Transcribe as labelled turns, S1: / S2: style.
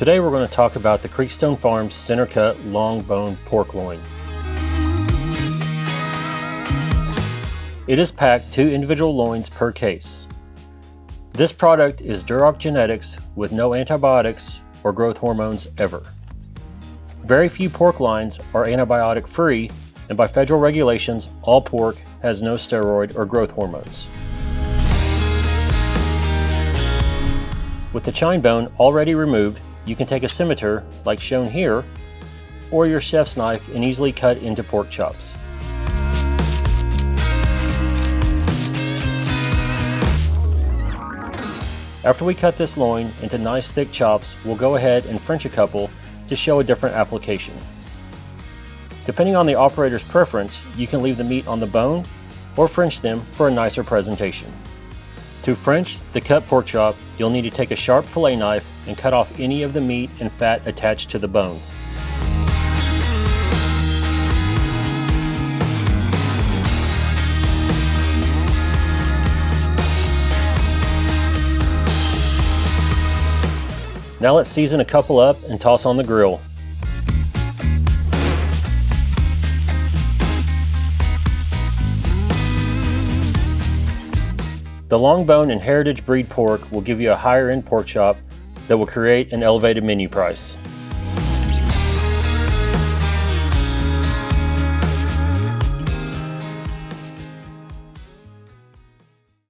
S1: Today we're going to talk about the Creekstone Farms center cut long bone pork loin. It is packed 2 individual loins per case. This product is Duroc genetics with no antibiotics or growth hormones ever. Very few pork lines are antibiotic free, and by federal regulations, all pork has no steroid or growth hormones. With the chine bone already removed, you can take a scimitar, like shown here, or your chef's knife and easily cut into pork chops. After we cut this loin into nice thick chops, we'll go ahead and French a couple to show a different application. Depending on the operator's preference, you can leave the meat on the bone or French them for a nicer presentation. To French the cut pork chop, you'll need to take a sharp fillet knife and cut off any of the meat and fat attached to the bone. Now let's season a couple up and toss on the grill. The long bone and heritage breed pork will give you a higher end pork chop that will create an elevated menu price.